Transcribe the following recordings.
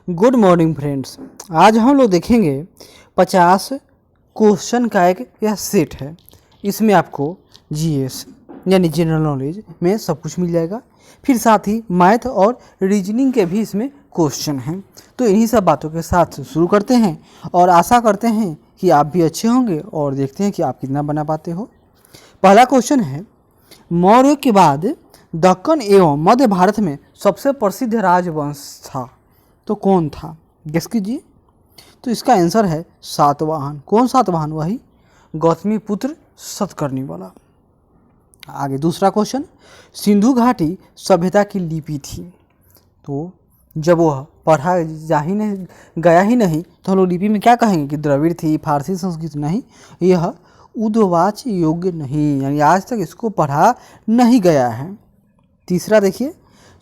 Good morning friends. आज हम लोग देखेंगे 50 क्वेश्चन का एक यह सेट है। इसमें आपको जीएस यानी जनरल नॉलेज में सब कुछ मिल जाएगा, फिर साथ ही मैथ और रीजनिंग के भी इसमें क्वेश्चन हैं। तो इन्हीं सब बातों के साथ शुरू करते हैं और आशा करते हैं कि आप भी अच्छे होंगे और देखते हैं कि आप कितना बना पाते हो। पहला क्वेश्चन है, मौर्य के बाद दक्कन एवं मध्य भारत में सबसे प्रसिद्ध राजवंश था तो कौन था? गेस कीजिए। तो इसका आंसर है सातवाहन। कौन सातवाहन? वही गौतमी पुत्र सतकर्णी वाला। आगे दूसरा क्वेश्चन, सिंधु घाटी सभ्यता की लिपि थी तो जब वह पढ़ा गया ही नहीं तो हम लोग लिपि में क्या कहेंगे कि द्रविड़ थी, फारसी, संस्कृत? नहीं, यह उद्वाच योग्य नहीं, यानी आज तक इसको पढ़ा नहीं गया है। तीसरा देखिए,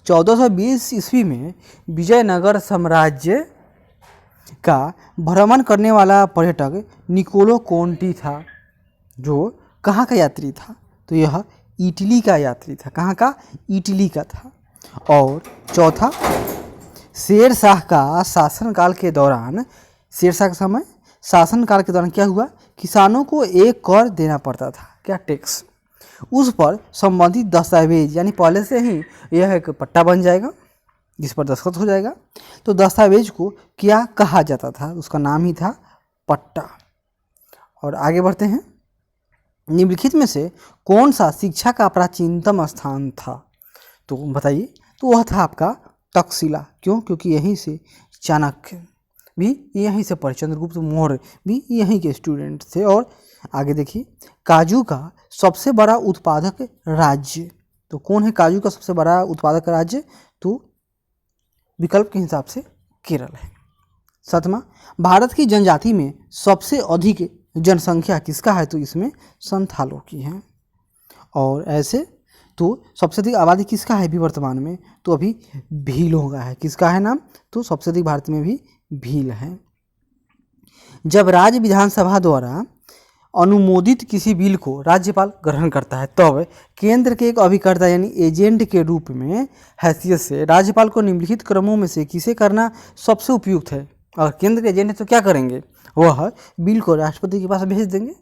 1420 ईस्वी में विजयनगर साम्राज्य का भ्रमण करने वाला पर्यटक निकोलो कोंटी था, जो कहाँ का यात्री था? तो यह इटली का यात्री था। कहाँ का? इटली का था। और चौथा, शेर शाह का शासनकाल के दौरान, शेर शाह का समय शासनकाल के दौरान क्या हुआ? किसानों को एक कर देना पड़ता था। क्या? टैक्स। उस पर संबंधित दस्तावेज, यानी पहले से ही यह एक पट्टा बन जाएगा जिस पर दस्तखत हो जाएगा। तो दस्तावेज को क्या कहा जाता था? उसका नाम ही था पट्टा। और आगे बढ़ते हैं, निम्नलिखित में से कौन सा शिक्षा का प्राचीनतम स्थान था? तो बताइए। तो वह था आपका तक्षशिला। क्यों? क्योंकि यहीं से चाणक्य भी यहीं से पढ़े, चंद्रगुप्त मौर्य भी यहीं के स्टूडेंट थे। और आगे देखिए, काजू का सबसे बड़ा उत्पादक राज्य तो कौन है? काजू का सबसे बड़ा उत्पादक राज्य तो विकल्प के हिसाब से केरल है। सातवां, भारत की जनजाति में सबसे अधिक जनसंख्या किसका है? तो इसमें संथालों की है। और ऐसे तो सबसे अधिक आबादी किसका है अभी वर्तमान में? तो अभी भीलों का है। किसका है नाम? तो सबसे अधिक भारत में भी भील है। जब राज्य विधानसभा द्वारा अनुमोदित किसी बिल को राज्यपाल ग्रहण करता है तब केंद्र के एक अभिकर्ता यानी एजेंट के रूप में हैसियत से राज्यपाल को निम्नलिखित क्रमों में से किसे करना सबसे उपयुक्त है? अगर केंद्र के एजेंट है तो क्या करेंगे? वह बिल को राष्ट्रपति के पास भेज देंगे।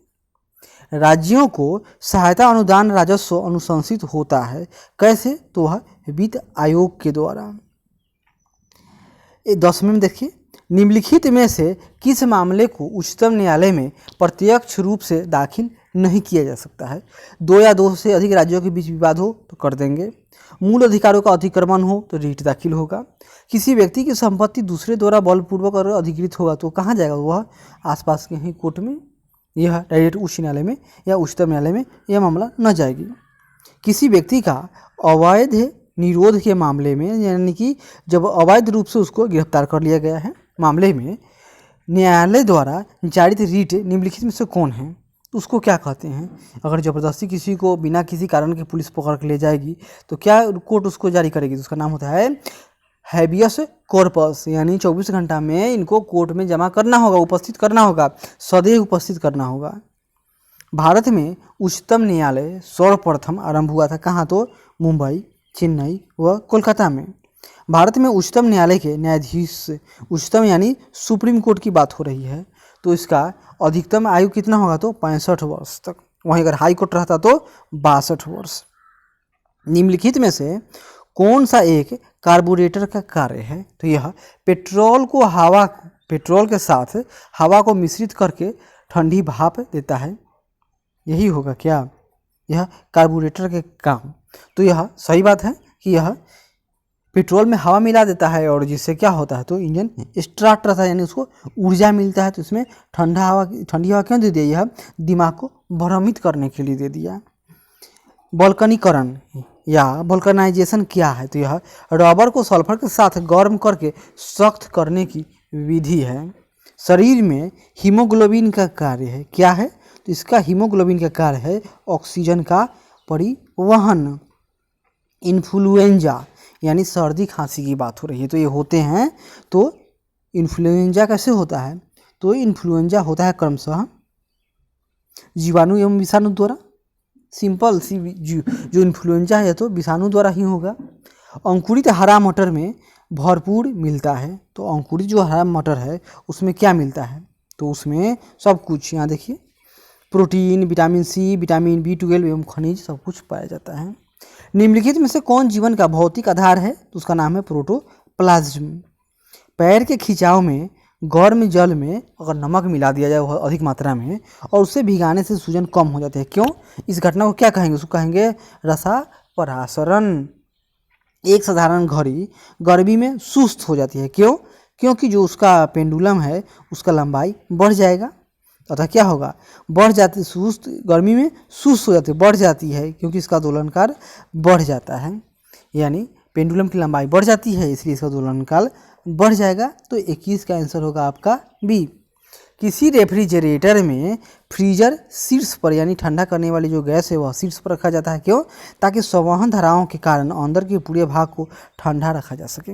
राज्यों को सहायता अनुदान राजस्व अनुशंसित होता है। कैसे? तो वह वित्त आयोग के द्वारा। 10वें में देखिए, निम्नलिखित में से किस मामले को उच्चतम न्यायालय में प्रत्यक्ष रूप से दाखिल नहीं किया जा सकता है? दो या दो से अधिक राज्यों के बीच विवाद हो तो कर देंगे। मूल अधिकारों का अतिक्रमण हो तो रिट दाखिल होगा। किसी व्यक्ति की संपत्ति दूसरे द्वारा बलपूर्वक और अधिकृत होगा तो कहाँ जाएगा? वह आसपास के ही कोर्ट में, यह डायरेक्ट उच्च न्यायालय में या उच्चतम न्यायालय में यह मामला न जाएगी। किसी व्यक्ति का अवैध निरोध के मामले में, यानी कि जब अवैध रूप से उसको गिरफ्तार कर लिया गया है मामले में, न्यायालय द्वारा जारी रिट निम्नलिखित में से कौन है? उसको क्या कहते हैं? अगर ज़बरदस्ती किसी को बिना किसी कारण के पुलिस पकड़ के ले जाएगी तो क्या कोर्ट उसको जारी करेगी? तो उसका नाम होता है हैबियस कॉर्पस, यानी 24 घंटा में इनको कोर्ट में जमा करना होगा, उपस्थित करना होगा, सदैव उपस्थित करना होगा। भारत में उच्चतम न्यायालय सर्वप्रथम आरंभ हुआ था कहाँ? तो मुंबई, चेन्नई व कोलकाता में। भारत में उच्चतम न्यायालय के न्यायाधीश, उच्चतम यानी सुप्रीम कोर्ट की बात हो रही है, तो इसका अधिकतम आयु कितना होगा? तो 65 वर्ष तक। वहीं अगर हाई कोर्ट रहता तो 62 वर्ष। निम्नलिखित में से कौन सा एक कार्बोरेटर का कार्य है? तो यह पेट्रोल के साथ हवा को मिश्रित करके ठंडी भाप देता है। यही होगा क्या? यह कार्बोरेटर के काम। तो यह सही बात है कि यह पेट्रोल में हवा मिला देता है और जिससे क्या होता है? तो इंजन स्टार्ट रहता है, यानी उसको ऊर्जा मिलता है। तो इसमें ठंडी हवा क्यों दे दिया? यह दिमाग को भ्रमित करने के लिए दे दिया। वल्कनीकरण या वल्कनाइजेशन क्या है? तो यह रबर को सल्फर के साथ गर्म करके सख्त करने की विधि है। शरीर में हीमोग्लोबिन का कार्य है। क्या है? तो इसका हीमोग्लोबिन का कार्य है ऑक्सीजन का परिवहन। इन्फ्लुएंजा यानी सर्दी खांसी की बात हो रही है तो ये होते हैं। तो इन्फ्लुएंजा कैसे होता है? तो इन्फ्लुएंजा होता है क्रमशः जीवाणु एवं विषाणु द्वारा। सिंपल सी जो इन्फ्लुएंजा है तो विषाणु द्वारा ही होगा। अंकुरित हरा मटर में भरपूर मिलता है। तो अंकुरित जो हरा मटर है उसमें क्या मिलता है, तो उसमें सब कुछ, यहाँ देखिए protein, vitamin C, vitamin B12 एवं खनिज सब कुछ पाया जाता है। निम्नलिखित में से कौन जीवन का भौतिक आधार है, तो उसका नाम है प्रोटोप्लाज्म। पैर के खिंचाव में गर्म जल में अगर नमक मिला दिया जाए अधिक मात्रा में और उसे भिगाने से सूजन कम हो जाते हैं। क्यों? इस घटना को क्या कहेंगे? उसको कहेंगे रसापरासरण। एक साधारण घड़ी गर्मी में सुस्त हो जाती है। क्यों? क्योंकि जो उसका पेंडुलम है उसका लंबाई बढ़ जाएगा, अतः क्या होगा? बढ़ जाती, सुस्त गर्मी में सुस्त हो जाती है, बढ़ जाती है क्योंकि इसका दोलनकाल बढ़ जाता है, यानी पेंडुलम की लंबाई बढ़ जाती है इसलिए इसका दोलनकाल बढ़ जाएगा। तो 21 का आंसर होगा आपका बी। किसी रेफ्रिजरेटर में फ्रीजर शीर्ष पर, यानी ठंडा करने वाली जो गैस है वह शीर्ष पर रखा जाता है। क्यों? ताकि संवहन धाराओं के कारण अंदर के पूरे भाग को ठंडा रखा जा सके।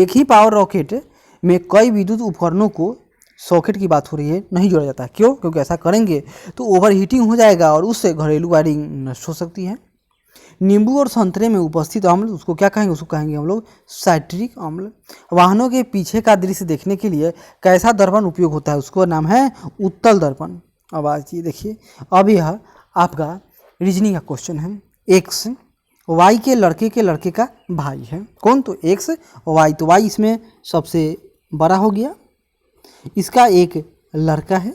एक ही पावर रॉकेट में कई विद्युत उपकरणों को, सॉकेट की बात हो रही है, नहीं जोड़ा जाता है। क्यों? क्योंकि ऐसा करेंगे तो ओवर हीटिंग हो जाएगा और उससे घरेलू वायरिंग नष्ट हो सकती है। नींबू और संतरे में उपस्थित अम्ल, उसको क्या कहेंगे? उसको कहेंगे हम लोग साइट्रिक अम्ल। वाहनों के पीछे का दृश्य देखने के लिए कैसा दर्पण उपयोग होता है? उसको नाम है उत्तल दर्पण। अब आज ये देखिए, अब यह आपका रीजनिंग का क्वेश्चन है। एक्स वाई के लड़के का भाई है। कौन? तो एक्स वाई, तो वाई इसमें सबसे बड़ा हो गया। इसका एक लड़का है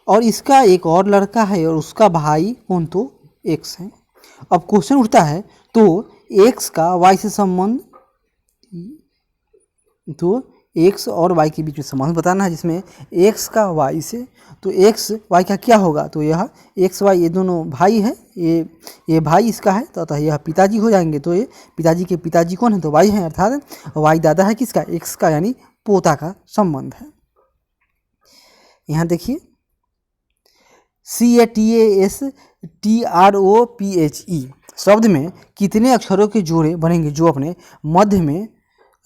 और इसका एक और लड़का है और उसका भाई कौन? तो एक्स है। अब क्वेश्चन उठता है, तो एक्स का वाई से संबंध, तो एक्स और वाई के बीच में संबंध बताना है, जिसमें एक्स का वाई से, तो एक्स वाई का क्या होगा? तो यह एक्स वाई ये दोनों भाई है, ये भाई इसका है, तो अतः यह पिताजी हो जाएंगे। तो ये पिताजी के पिताजी कौन है? तो वाई है, अर्थात वाई दादा है किसका? एक्स का, यानी पोता का संबंध है। यहाँ देखिए CATASTROPHE शब्द में कितने अक्षरों के जोड़े बनेंगे जो अपने मध्य में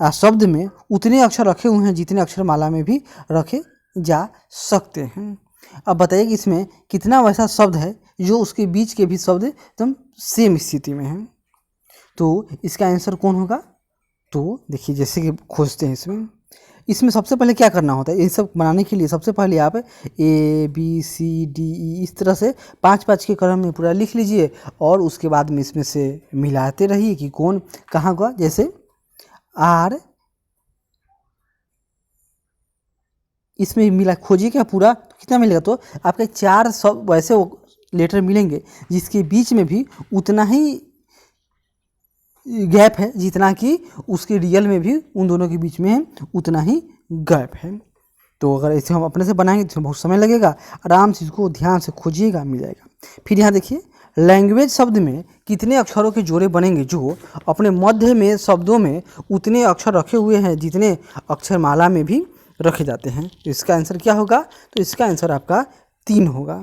शब्द में उतने अक्षर रखे हुए हैं जितने अक्षर माला में भी रखे जा सकते हैं। अब बताइए कि इसमें कितना वैसा शब्द है जो उसके बीच के भी शब्द एकदम सेम स्थिति में हैं। तो इसका आंसर कौन होगा? तो देखिए, जैसे कि खोजते हैं इसमें सबसे पहले क्या करना होता है? ये सब बनाने के लिए सबसे पहले आप ABCDE इस तरह से 5-5 के क्रम में पूरा लिख लीजिए और उसके बाद में इसमें से मिलाते रहिए कि कौन कहाँ होगा। जैसे आर, इसमें मिला, खोजिए क्या पूरा कितना मिलेगा? तो आपके 4 सब वैसे लेटर मिलेंगे जिसके बीच में भी उतना ही गैप है जितना कि उसके रियल में भी उन दोनों के बीच में है, उतना ही गैप है। तो अगर इसे हम अपने से बनाएंगे तो बहुत समय लगेगा, आराम से इसको ध्यान से खोजिएगा, मिल जाएगा। फिर यहाँ देखिए, लैंग्वेज शब्द में कितने अक्षरों के जोड़े बनेंगे जो अपने मध्य में शब्दों में उतने अक्षर रखे हुए हैं जितने अक्षर माला में भी रखे जाते हैं। तो इसका आंसर क्या होगा? तो इसका आंसर आपका 3 होगा।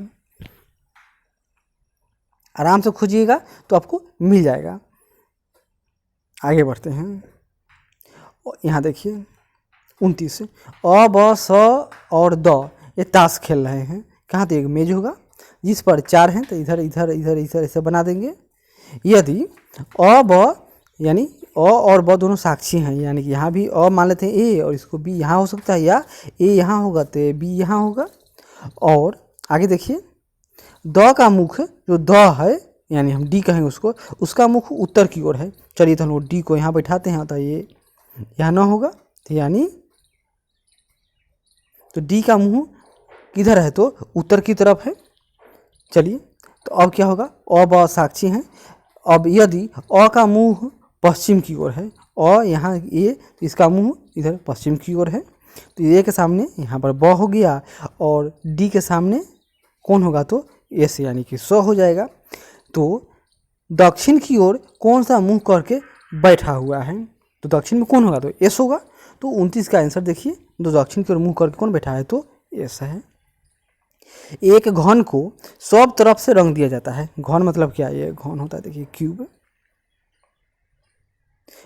आराम से खोजिएगा तो आपको मिल जाएगा। आगे बढ़ते हैं। यहाँ देखिए 29 अ ब स और द, ये ताश खेल रहे हैं। कहाँ? तो एक मेज होगा जिस पर 4 हैं, तो इधर इधर इधर इधर ऐसे बना देंगे। यदि अ ब, यानी अ और ब दोनों साक्षी हैं, यानी कि यहाँ भी अ मान लेते हैं ए और इसको बी यहाँ हो सकता है, या ए यहाँ होगा तो बी यहाँ होगा। और आगे देखिए, द का मुख जो द है, यानी हम डी कहेंगे उसको, उसका मुख उत्तर की ओर है। चलिए तो हम लोग डी को यहाँ बैठाते हैं, तो ये यहाँ ना होगा, तो यानी तो डी का मुंह किधर है? तो उत्तर की तरफ है। चलिए तो अब क्या होगा? अ ब साक्षी हैं। अब यदि अ का मुंह पश्चिम की ओर है, अ यहाँ ए, तो इसका मुंह इधर पश्चिम की ओर है, तो ए के सामने यहाँ पर ब हो गया और डी के सामने कौन होगा? तो एस, यानी कि स हो जाएगा। तो दक्षिण की ओर कौन सा मुंह करके बैठा हुआ है? तो दक्षिण में कौन होगा? तो एस होगा। तो 29 का आंसर देखिए, तो दक्षिण की ओर मुंह करके कौन बैठा है? तो एस है। एक घन को सब तरफ से रंग दिया जाता है। घन मतलब क्या? ये घन होता है, देखिए क्यूब,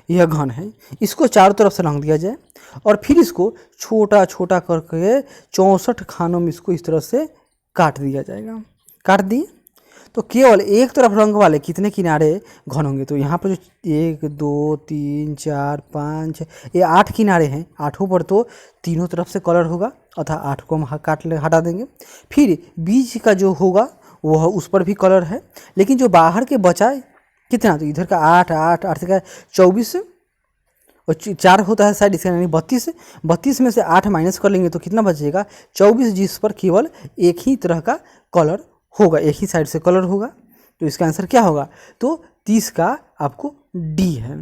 यह घन है, इसको चारों तरफ से रंग दिया जाए और फिर इसको छोटा छोटा करके 64 खानों में इसको इस तरह से काट दिया जाएगा। काट दिए तो केवल एक तरफ रंग वाले कितने किनारे घन होंगे? तो यहाँ पर जो 1 2 3 4 5 ये 8 किनारे हैं, आठों पर तो तीनों तरफ से कलर होगा, अतः 8 को हम हटा देंगे। फिर बीच का जो होगा वह उस पर भी कलर है, लेकिन जो बाहर के बचा कितना, तो इधर का 8 8 8 का 24 और 4 होता है साइड, इसका यानी 32। 32 में से 8 माइनस कर लेंगे तो कितना बचेगा? 24, जिस पर केवल एक ही तरह का कलर होगा, एक ही साइड से कलर होगा। तो इसका आंसर क्या होगा? तो 30 का आपको डी है।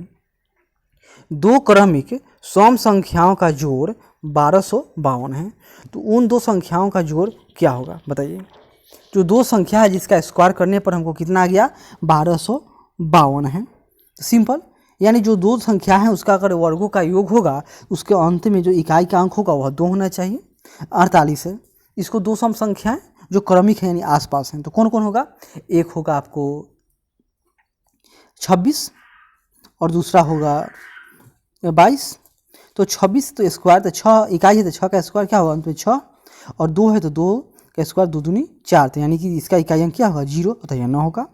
दो क्रमिक सम संख्याओं का जोड़ 1252 है, तो उन दो संख्याओं का जोड़ क्या होगा बताइए? जो दो संख्या है जिसका स्क्वायर करने पर हमको कितना आ गया? 1252 है। सिंपल, यानी जो दो संख्या है उसका अगर वर्गों का योग होगा उसके अंत में जो इकाई का अंक होगा वह 2 होना चाहिए। 48 है, इसको दो सम संख्याएं जो क्रमिक है यानी आसपास हैं, तो कौन कौन होगा? एक होगा आपको 26 और दूसरा होगा 22। तो 26 तो स्क्वायर, तो 6 इकाई है तो 6 का स्क्वायर क्या होगा? अंत में 6, और 2 है तो 2 का स्क्वायर 2 दूनी 4, तो यानी कि इसका इकाई अंक क्या होगा? 0, अतः यह 9 होगा।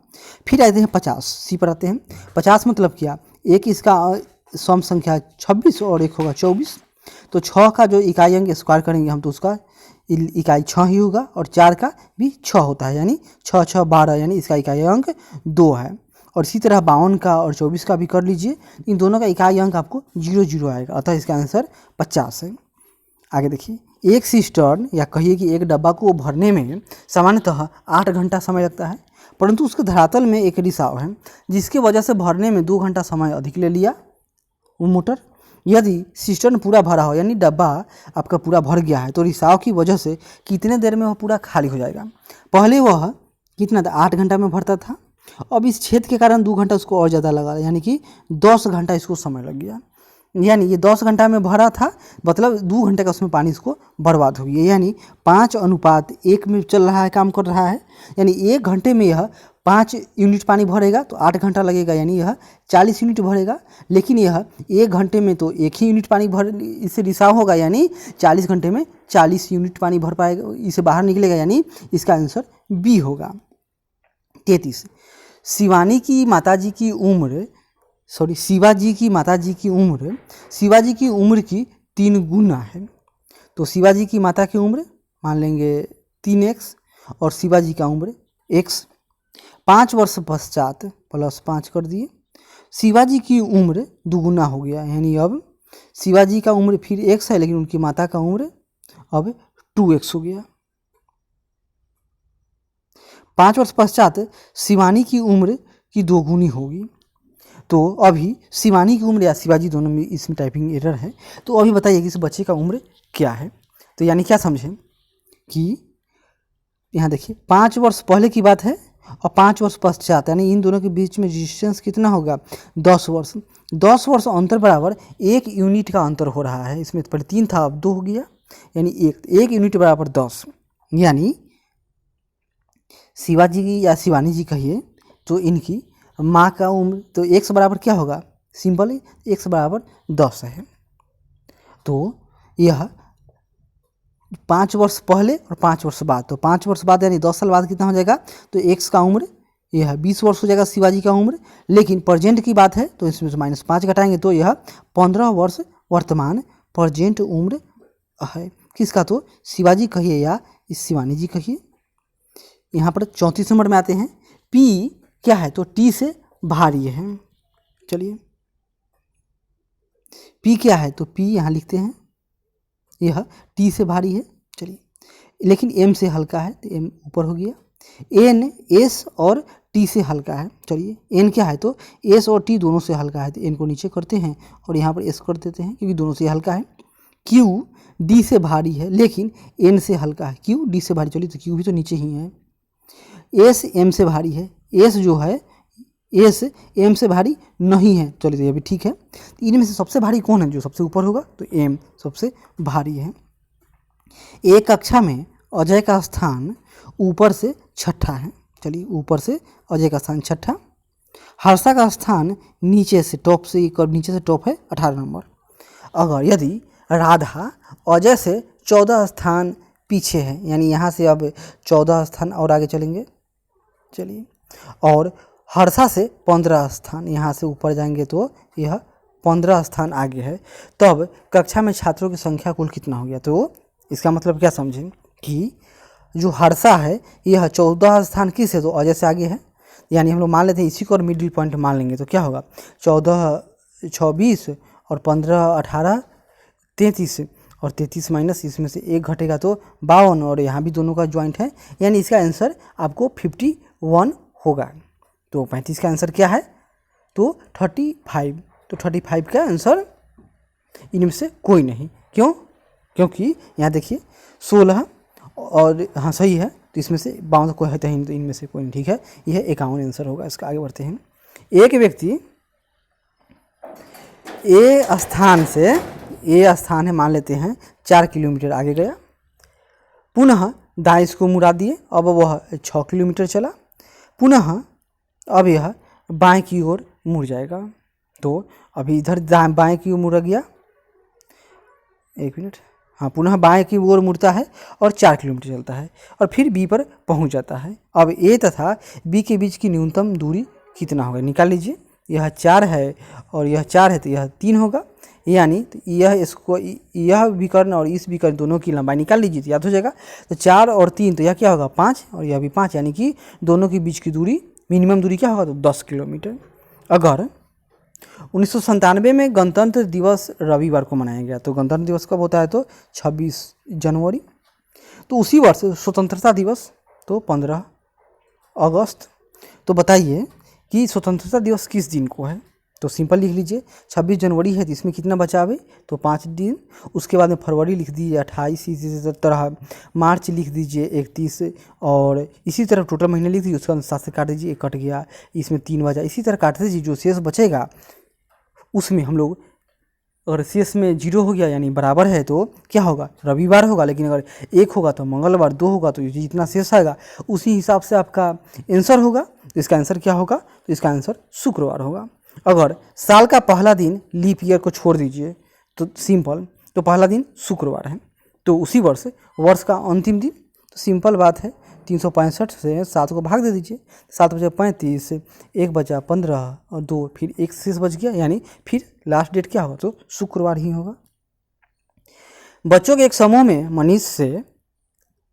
फिर आते हैं 50, सी पर आते हैं। 50 मतलब क्या? एक इसका सम संख्या 26 और एक होगा 24, तो 6 का जो इकाई अंक स्क्वायर करेंगे हम तो उसका इकाई 6 ही होगा, और 4 का भी 6 होता है, यानी 6 6 12, यानी इसका इकाई अंक 2 है। और इसी तरह 52 का और 24 का भी कर लीजिए, इन दोनों का इकाई अंक आपको 0 0 आएगा, अतः इसका आंसर 50 है। आगे देखिए, एक सिस्टर्न या कहिए कि एक डब्बा को भरने में सामान्यतः 8 घंटा समय लगता है, परंतु उसके धरातल में एक रिसाव है जिसकी वजह से भरने में 2 घंटा समय अधिक ले लिया वो मोटर। यदि सिस्टर्न पूरा भरा हो यानी डब्बा आपका पूरा भर गया है, तो रिसाव की वजह से कितने देर में वह पूरा खाली हो जाएगा? पहले वह कितना था? 8 घंटा में भरता था, अब इस छेद के कारण 2 घंटा उसको और ज़्यादा लगा, यानी कि 10 घंटा इसको समय लग गया। यानी ये 10 घंटा में भरा था, मतलब 2 घंटे का उसमें पानी इसको बर्बाद हो गया, यानी 5:1 में चल रहा है, काम कर रहा है। यानी 1 घंटे में यह 5 यूनिट पानी भरेगा तो 8 घंटा लगेगा, यानी यह 40 यूनिट भरेगा। लेकिन यह 1 घंटे में तो 1 ही यूनिट पानी भर इससे रिसाव होगा, यानी 40 घंटे में 40 यूनिट पानी भर पाएगा, इसे बाहर निकलेगा, यानी इसका आंसर बी होगा। 33, शिवानी की माताजी की उम्र शिवाजी की माताजी की उम्र शिवाजी की उम्र की 3 गुना है। तो शिवाजी की माता की उम्र मान लेंगे 3x और शिवाजी का उम्र x। 5 वर्ष पश्चात प्लस 5 कर दिए, शिवाजी की उम्र दुगुना हो गया, यानी अब शिवाजी का उम्र फिर x है, लेकिन उनकी माता का उम्र अब 2x हो गया। 5 वर्ष पश्चात शिवानी की उम्र की 2 गुनी होगी। तो अभी शिवानी की उम्र या शिवाजी दोनों में इसमें टाइपिंग एरर है, तो अभी बताइए कि इस बच्चे का उम्र क्या है? तो यानी क्या समझें कि यहाँ देखिए 5 वर्ष पहले की बात है और 5 वर्ष पश्चात, यानी इन दोनों के बीच में डिस्टेंस कितना होगा? 10 वर्ष। 10 वर्ष अंतर बराबर 1 यूनिट का अंतर हो रहा है, इसमें पहले 3 था अब 2 हो गया, यानी 1 यूनिट बराबर 10। यानी शिवाजी की या शिवानी जी कहिए तो इनकी माँ का उम्र तो x बराबर क्या होगा? सिंपल है, x बराबर 10 है। तो यह 5 वर्ष पहले और 5 वर्ष बाद, तो 5 वर्ष बाद यानी 10 साल बाद कितना हो जाएगा? तो x का उम्र यह 20 वर्ष हो जाएगा शिवाजी का उम्र। लेकिन प्रेजेंट की बात है तो इसमें से -5 घटाएंगे तो यह 15 वर्ष वर्तमान प्रेजेंट उम्र है। किसका? तो शिवाजी कहिए या इस शिवानी जी कहिए। यहाँ पर 34 नंबर में आते हैं, P क्या है? तो T से भारी है। चलिए P क्या है? तो P यहाँ लिखते हैं, यह T से भारी है। चलिए, लेकिन M से हल्का है तो M ऊपर हो गया। N S और T से हल्का है। चलिए N क्या है? तो S और T दोनों से हल्का है, तो N को नीचे करते हैं और यहाँ पर S कर देते हैं क्योंकि दोनों से हल्का है। Q D से भारी है लेकिन N से हल्का है। Q D से भारी, चलिए तो Q भी तो नीचे ही है। S M से भारी है, S जो है S M से भारी नहीं है, चलिए तो ये भी ठीक है। तो इनमें से सबसे भारी कौन है? जो सबसे ऊपर होगा, तो M सबसे भारी है। एक कक्षा में अजय का स्थान ऊपर से छठा है। चलिए ऊपर से अजय का स्थान छठा। हर्षा का स्थान नीचे से टॉप है 18 नंबर। अगर यदि राधा अजय से 14 स्थान पीछे है, यानी यहाँ से अब 14 स्थान और आगे चलेंगे चलिए, और हर्षा से 15 स्थान, यहाँ से ऊपर जाएंगे तो यह 15 स्थान आगे है। तब कक्षा में छात्रों की संख्या कुल कितना हो गया? तो इसका मतलब क्या समझें कि जो हर्षा है यह 14 स्थान किस है? तो अजय से आगे है। यानी हम लोग मान लेते हैं इसी को और मिडिल पॉइंट मान लेंगे तो क्या होगा? 14 26 और 15 18 33, और 33 माइनस इसमें से एक घटेगा तो 52, और यहाँ भी दोनों का ज्वाइंट है, यानी इसका आंसर आपको 51 होगा। तो 35 का आंसर क्या है? तो 35। तो 35 का आंसर इनमें से कोई नहीं। क्यों? क्योंकि यहाँ देखिए 16 और हाँ सही है, तो इसमें से 52 कोई है तो इनमें से कोई नहीं। ठीक है, यह 51 आंसर होगा इसका। आगे बढ़ते हैं। एक व्यक्ति ए स्थान है मान लेते हैं 4 किलोमीटर आगे गया, पुनः दाएं इसको मुड़ा दिए, अब वह 6 किलोमीटर चला, पुनः अब यह बाएं की ओर मुड़ जाएगा। तो अभी इधर बाएं की ओर मुड़ा गया, एक मिनट, हाँ, पुनः बाएं की ओर मुड़ता है और 4 किलोमीटर चलता है और फिर बी पर पहुंच जाता है। अब ए तथा बी के बीच की न्यूनतम दूरी कितना होगा? निकाल लीजिए। यह 4 है और यह 4 है तो यह 3 होगा, यानी तो यह विकर्ण और इस विकर्ण दोनों की लंबाई निकाल लीजिए तो याद हो जाएगा। तो 4 और 3 तो यह क्या होगा? 5, और यह भी 5, यानी कि दोनों के बीच की दूरी, मिनिमम दूरी क्या होगा? तो 10 किलोमीटर। अगर 1997 में गणतंत्र दिवस रविवार को मनाया गया, तो गणतंत्र दिवस कब होता है? तो 26 जनवरी। तो उसी वर्ष स्वतंत्रता दिवस तो 15 अगस्त। तो बताइए कि स्वतंत्रता दिवस किस दिन को है? तो सिंपल लिख लीजिए, 26 जनवरी है तो इसमें कितना बचा हुआ? तो 5 दिन। उसके बाद में फरवरी लिख दीजिए 28, इसी तरह मार्च लिख दीजिए 31, और इसी तरह टोटल महीने लिख दीजिए। उसके बाद 7 से काट दीजिए, 1 कट गया, इसमें 3 बचा, इसी तरह काटते दीजिए। जो शेष बचेगा उसमें हम लोग, अगर शेष में 0 हो गया यानी बराबर है तो क्या होगा? रविवार होगा। लेकिन अगर 1 होगा तो मंगलवार, 2 होगा तो जितना शेष आएगा उसी हिसाब से आपका आंसर होगा। तो इसका आंसर क्या होगा? तो इसका आंसर शुक्रवार होगा। अगर साल का पहला दिन लीप ईयर को छोड़ दीजिए तो सिंपल, तो पहला दिन शुक्रवार है, तो उसी वर्ष का अंतिम दिन। तो सिंपल बात है, 365 से 7 को भाग दे दीजिए, 7 बचा 35, 1 बचा 15 और 2 फिर 1 शेष बच गया, यानी फिर लास्ट डेट क्या होगा? तो शुक्रवार ही होगा। बच्चों के एक समूह में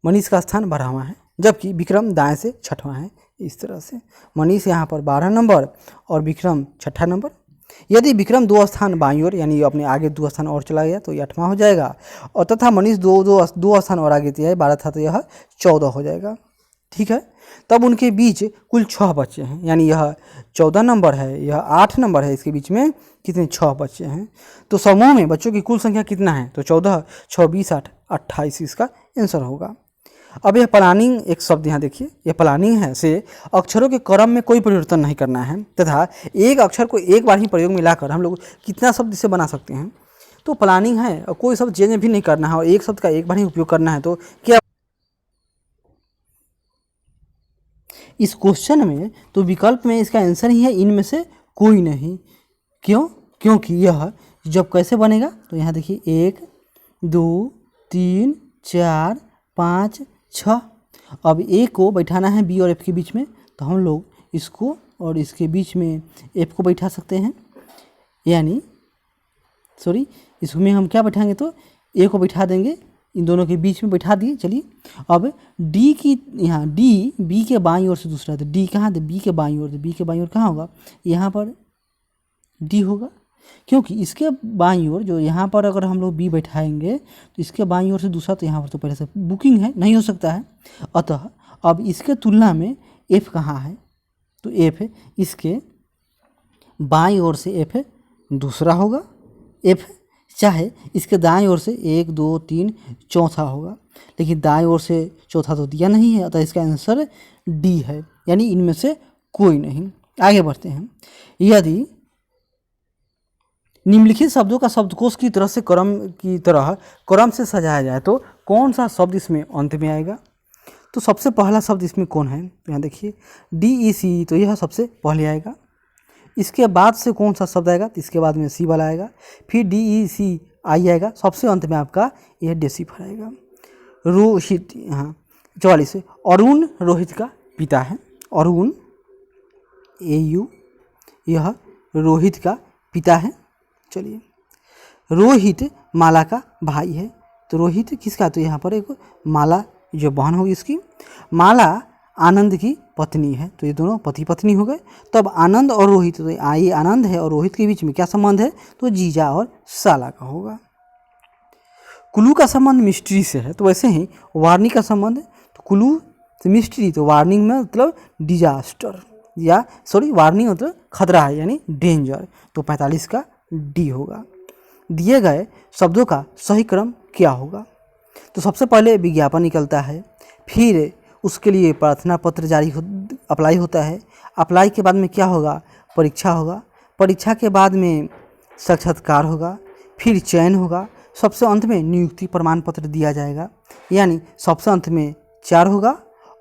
मनीष का स्थान 12वां है, जबकि विक्रम दाएं से 6वां है। इस तरह से मनीष यहाँ पर 12 नंबर और विक्रम 6ठा नंबर। यदि विक्रम 2 स्थान बाईं ओर यानी अपने आगे 2 स्थान और चला गया तो ये 8वां हो जाएगा, और तथा मनीष दो स्थान और आगे दिया है, 12 था तो यह 14 हो जाएगा। ठीक है, तब उनके बीच कुल 6 बच्चे हैं, यानी यह 14 नंबर है, यह 8 नंबर है, इसके बीच में कितने 6 बच्चे हैं। तो समूह में बच्चों की कुल संख्या कितना है? तो 14, 6, 20, 8, 28 इसका आंसर होगा। अब यह प्लानिंग, एक शब्द यहाँ देखिए, यह प्लानिंग है से अक्षरों के क्रम में कोई परिवर्तन नहीं करना है तथा एक अक्षर को एक बार ही प्रयोग में लाकर हम लोग कितना शब्द इसे बना सकते हैं। तो प्लानिंग है और कोई शब्द चेंज भी नहीं करना है और एक शब्द का एक बार ही उपयोग करना है। तो क्या इस क्वेश्चन में, तो विकल्प में इसका आंसर ही है इनमें से कोई नहीं। क्यों? क्योंकि यह जब कैसे बनेगा? तो यहाँ देखिए 1, 2, 3, 4, 5, 6। अब ए को बैठाना है बी और एफ के बीच में, तो हम लोग इसको और इसके बीच में एफ को बैठा सकते हैं, यानी इसमें हम क्या बैठाएंगे? तो ए को बैठा देंगे, इन दोनों के बीच में बैठा दिए। चलिए, अब डी की, यहाँ डी बी के बाईं ओर से दूसरा है, तो डी कहाँ थे? बी के बाईं ओर। तो बी के बाईं ओर कहाँ होगा? यहाँ पर डी होगा, क्योंकि इसके बाईं ओर जो यहाँ पर अगर हम लोग बी बैठाएंगे तो इसके बाईं ओर से दूसरा, तो यहाँ पर तो पहले से बुकिंग है, नहीं हो सकता है। अतः अब इसके तुलना में एफ कहाँ है? तो एफ इसके बाईं ओर से एफ दूसरा होगा, एफ चाहे इसके दाएं ओर से 1, 2, 3 चौथा होगा, लेकिन दाएं ओर से चौथा तो दिया नहीं है, अतः इसका आंसर डी है, यानी इनमें से कोई नहीं। आगे बढ़ते हैं। यदि निम्नलिखित शब्दों का शब्दकोश की तरह क्रम से सजाया जाए तो कौन सा शब्द इसमें अंत में आएगा? तो सबसे पहला शब्द इसमें कौन है? तो यहाँ देखिए DEC, तो यह सबसे पहले आएगा। इसके बाद से कौन सा शब्द आएगा? तो इसके बाद में सी वाला आएगा, फिर DECI आएगा, सबसे अंत में आपका यह डेसिफर आएगा। रोहित, हाँ 44, अरुण रोहित का पिता है। अरुण AU, यह रोहित का पिता है। चलिए, रोहित माला का भाई है। तो रोहित किसका, तो यहाँ पर एक माला जो बहन होगी इसकी, माला आनंद की पत्नी है। तो ये दोनों पति पत्नी हो गए। तब आनंद और रोहित, तो ये आनंद है और रोहित के बीच में क्या संबंध है, तो जीजा और साला का होगा। कुल्लू का संबंध मिस्ट्री से है, तो वैसे ही वार्निंग का संबंध है, तो कुल्लू से मिस्ट्री, तो वार्निंग में मतलब डिजास्टर, या सॉरी वार्निंग मतलब खतरा है यानी डेंजर, तो 45 का डी होगा। दिए गए शब्दों का सही क्रम क्या होगा, तो सबसे पहले विज्ञापन निकलता है, फिर उसके लिए प्रार्थना पत्र अप्लाई होता है, अप्लाई के बाद में क्या होगा, परीक्षा होगा, परीक्षा के बाद में साक्षात्कार होगा, फिर चयन होगा, सबसे अंत में नियुक्ति प्रमाण पत्र दिया जाएगा। यानी सबसे अंत में 4 होगा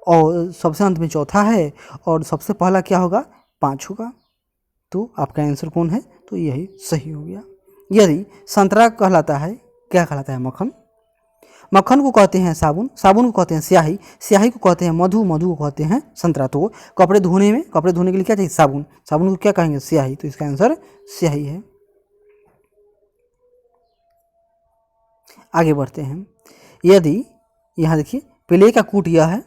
और सबसे अंत में चौथा है और सबसे पहला क्या होगा, 5 होगा। तो आपका आंसर कौन है, तो यही सही हो गया। यदि संतरा कहलाता है, क्या कहलाता है, मक्खन, मक्खन को कहते हैं साबुन, साबुन को कहते हैं स्याही, स्याही को कहते हैं मधु, मधु को कहते हैं संतरा। तो कपड़े धोने के लिए क्या चाहिए, साबुन, साबुन को क्या कहेंगे, स्याही। तो इसका आंसर स्याही है। आगे बढ़ते हैं। यदि यहाँ देखिए प्ले का कूट यह है,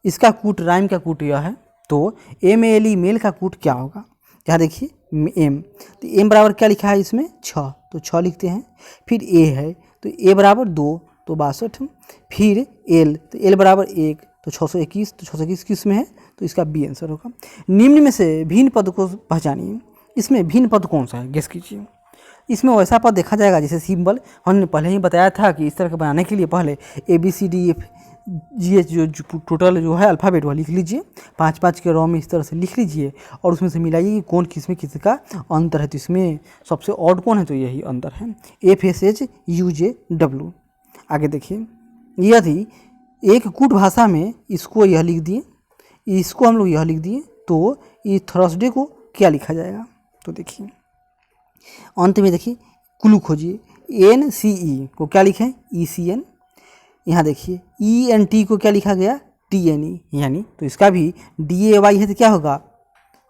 इसका कूट राइम का कूट यह है, तो MALE मेल का कूट क्या होगा, यहाँ देखिए M, तो M बराबर क्या लिखा है इसमें 6, तो 6 लिखते हैं। फिर A है, तो A बराबर 2, तो 62। फिर L, तो L बराबर 1, तो 621, तो 621 किस में है, तो इसका B आंसर होगा। निम्न में से भिन्न पद को पहचानिए, इसमें भिन्न पद कौन सा है, गेस कीजिए। इसमें वैसा पद देखा जाएगा जैसे सिंबल, हमने पहले ही बताया था कि इस तरह के बनाने के लिए पहले ABCDEFGH जो टोटल जो है अल्फ़ाबेट वह लिख लीजिए, 5-5 के रॉ में इस तरह से लिख लीजिए और उसमें से मिलाइए कि कौन किसमें किसका अंतर है। तो इसमें सबसे ऑड कौन है, तो यही अंतर है, FSHUJW। आगे देखिए, यदि एक कूट भाषा में इसको यह लिख दिए, इसको हम लोग यह लिख दिए, तो ये थर्सडे को क्या लिखा जाएगा, तो देखिए अंत में देखिए क्लू खोजिए, NCE को क्या लिखें, ECN। यहाँ देखिए ENT को क्या लिखा गया, TNE, यानी तो इसका भी DAY है तो क्या होगा,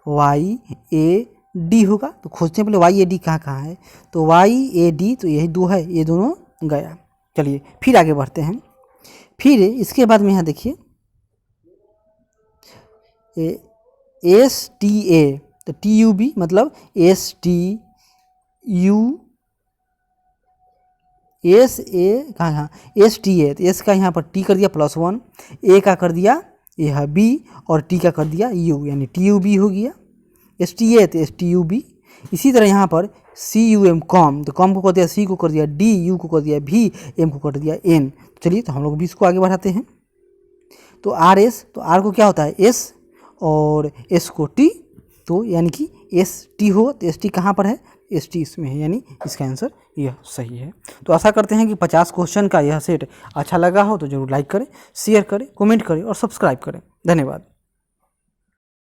YAD होगा। तो खोजते हैं पहले YAD कहाँ है, तो YAD, तो यही 2 है, ये दोनों गया। चलिए फिर आगे बढ़ते हैं। फिर इसके बाद में यहाँ देखिए STA, तो TUB मतलब STA कहाँ, STA, तो S का यहाँ पर T कर दिया +1, A का कर दिया यह B और T का कर दिया U, यानी TUB हो गया। STA तो STUB। इसी तरह यहाँ पर CUM कॉम, तो कॉम को कर दिया C को कर दिया D, U को कर दिया V, M को कर दिया N। चलिए तो हम लोग भी इसको आगे बढ़ाते हैं। तो RS, तो R को क्या होता है S और S को T, तो यानी कि ST हो, तो ST कहाँ पर है, ST इसमें है, यानी इसका आंसर यह सही है। तो आशा करते हैं कि 50 क्वेश्चन का यह सेट अच्छा लगा हो तो जरूर लाइक करें, शेयर करें, कमेंट करें और सब्सक्राइब करें। धन्यवाद।